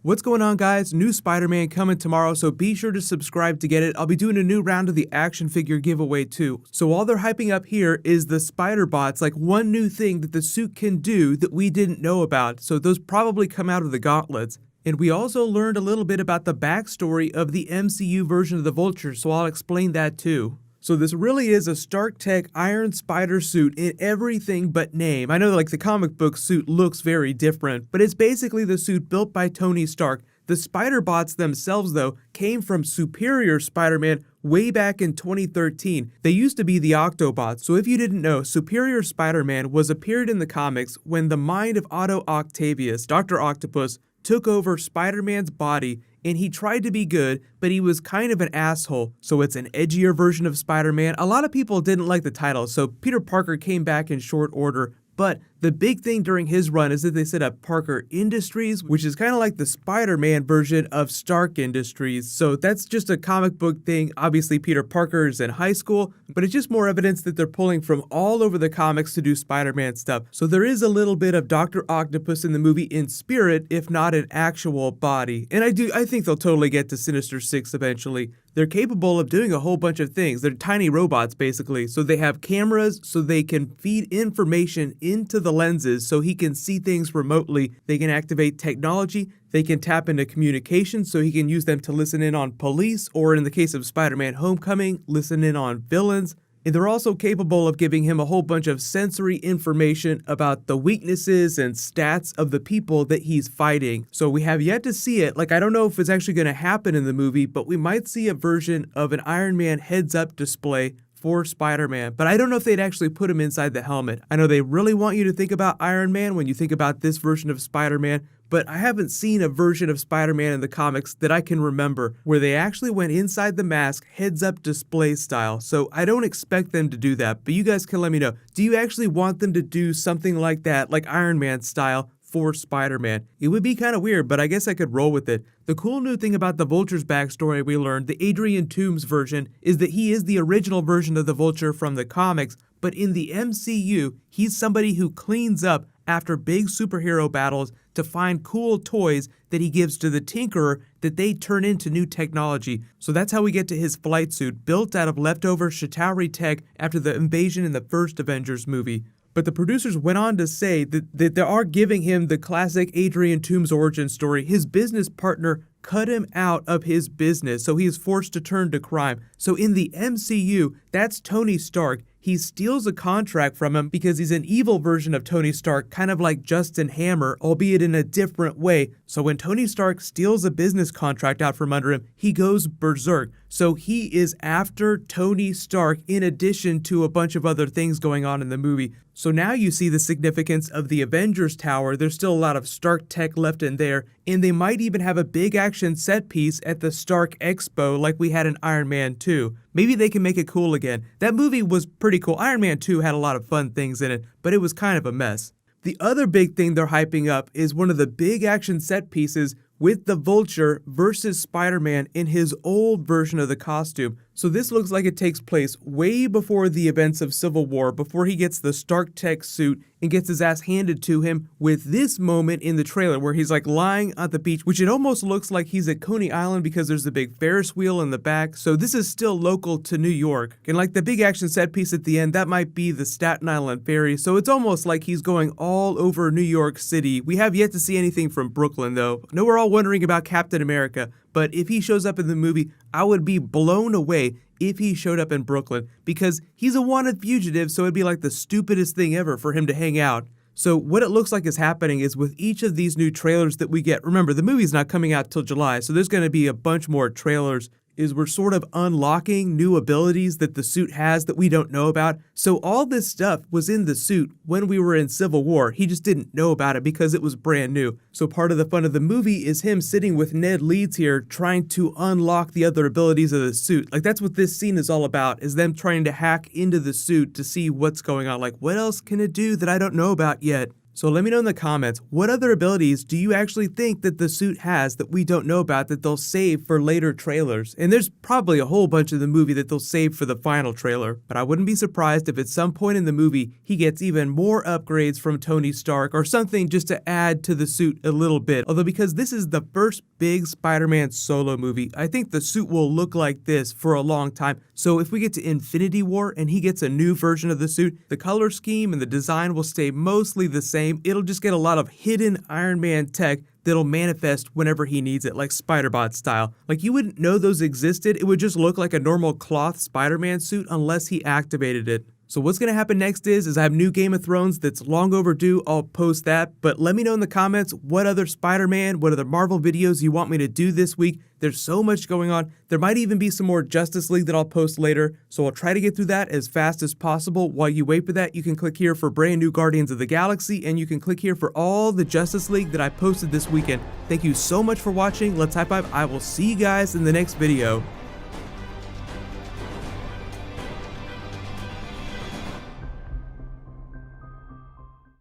What's going on, guys? New Spider-Man coming tomorrow, so be sure to subscribe to get it. I'll be doing a new round of the action figure giveaway too. So all they're hyping up here is the spider bots, like one new thing that the suit can do that we didn't know about. So those probably come out of the gauntlets. And we also learned a little bit about the backstory of the MCU version of the Vulture, so I'll explain that too. So this really is a Stark Tech Iron Spider suit in everything but name. I know like the comic book suit looks very different, but it's basically the suit built by Tony Stark. The spider bots themselves, though, came from Superior Spider-Man way back in 2013. They used to be the Octobots. So if you didn't know, Superior Spider-Man was a period in the comics when the mind of Otto Octavius, Dr. Octopus, took over Spider-Man's body, and he tried to be good, but he was kind of an asshole. So it's an edgier version of Spider-Man. A lot of people didn't like the title, so Peter Parker came back in short order. But the big thing during his run is that they set up Parker Industries, which is kind of like the Spider-Man version of Stark Industries. So that's just a comic book thing. Obviously, Peter Parker is in high school, but it's just more evidence that they're pulling from all over the comics to do Spider-Man stuff. So there is a little bit of Dr. Octopus in the movie in spirit, if not in actual body. And I think they'll totally get to Sinister Six eventually. They're capable of doing a whole bunch of things. They're tiny robots, basically. So they have cameras so they can feed information into the lenses so he can see things remotely. They can activate technology. They can tap into communication so he can use them to listen in on police, or in the case of Spider-Man Homecoming, listen in on villains. And they're also capable of giving him a whole bunch of sensory information about the weaknesses and stats of the people that he's fighting. So we have yet to see it. Like, I don't know if it's actually going to happen in the movie, but we might see a version of an Iron Man heads-up display for Spider-Man, but I don't know if they'd actually put him inside the helmet. I know they really want you to think about Iron Man when you think about this version of Spider-Man, but I haven't seen a version of Spider-Man in the comics that I can remember where they actually went inside the mask heads-up display style, so I don't expect them to do that, but you guys can let me know. Do you actually want them to do something like that, like Iron Man style, for Spider-Man? It would be kind of weird, but I guess I could roll with it. The cool new thing about the Vulture's backstory we learned, the Adrian Toomes version, is that he is the original version of the Vulture from the comics, but in the MCU, he's somebody who cleans up after big superhero battles to find cool toys that he gives to the Tinkerer that they turn into new technology. So that's how we get to his flight suit, built out of leftover Chitauri tech after the invasion in the first Avengers movie. But the producers went on to say that they are giving him the classic Adrian Toomes origin story. His business partner cut him out of his business, so he is forced to turn to crime. So in the MCU, that's Tony Stark. He steals a contract from him because he's an evil version of Tony Stark, kind of like Justin Hammer, albeit in a different way. So when Tony Stark steals a business contract out from under him, he goes berserk. So he is after Tony Stark in addition to a bunch of other things going on in the movie. So now you see the significance of the Avengers Tower. There's still a lot of Stark tech left in there, and they might even have a big action set piece at the Stark Expo like we had in Iron Man 2. Maybe they can make it cool again. That movie was pretty cool. Iron Man 2 had a lot of fun things in it, but it was kind of a mess. The other big thing they're hyping up is one of the big action set pieces with the Vulture versus Spider-Man in his old version of the costume. So this looks like it takes place way before the events of Civil War, before he gets the Stark Tech suit and gets his ass handed to him, with this moment in the trailer where he's like lying at the beach, which it almost looks like he's at Coney Island because there's a big Ferris wheel in the back. So this is still local to New York. And like the big action set piece at the end, that might be the Staten Island Ferry. So it's almost like he's going all over New York City. We have yet to see anything from Brooklyn though. I know we're all wondering about Captain America, but if he shows up in the movie, I would be blown away if he showed up in Brooklyn, because he's a wanted fugitive, so it'd be like the stupidest thing ever for him to hang out. So what it looks like is happening is with each of these new trailers that we get, remember the movie's not coming out till July, so there's going to be a bunch more trailers, is we're sort of unlocking new abilities that the suit has that we don't know about. So all this stuff was in the suit when we were in Civil War. He just didn't know about it because it was brand new. So part of the fun of the movie is him sitting with Ned Leeds here trying to unlock the other abilities of the suit. Like that's what this scene is all about, is them trying to hack into the suit to see what's going on. Like what else can it do that I don't know about yet? So let me know in the comments, what other abilities do you actually think that the suit has that we don't know about that they'll save for later trailers? And there's probably a whole bunch of the movie that they'll save for the final trailer, but I wouldn't be surprised if at some point in the movie he gets even more upgrades from Tony Stark or something just to add to the suit a little bit. Although because this is the first big Spider-Man solo movie, I think the suit will look like this for a long time. So if we get to Infinity War and he gets a new version of the suit, the color scheme and the design will stay mostly the same. It'll just get a lot of hidden Iron Man tech that'll manifest whenever he needs it, like Spider-Bot style. Like you wouldn't know those existed, it would just look like a normal cloth Spider-Man suit unless he activated it. So what's going to happen next is I have new Game of Thrones that's long overdue. I'll post that, but let me know in the comments what other Spider-Man, what other Marvel videos you want me to do this week. There's so much going on. There might even be some more Justice League that I'll post later, so I'll try to get through that as fast as possible. While you wait for that, you can click here for brand new Guardians of the Galaxy, and you can click here for all the Justice League that I posted this weekend. Thank you so much for watching. Let's high five. I will see you guys in the next video.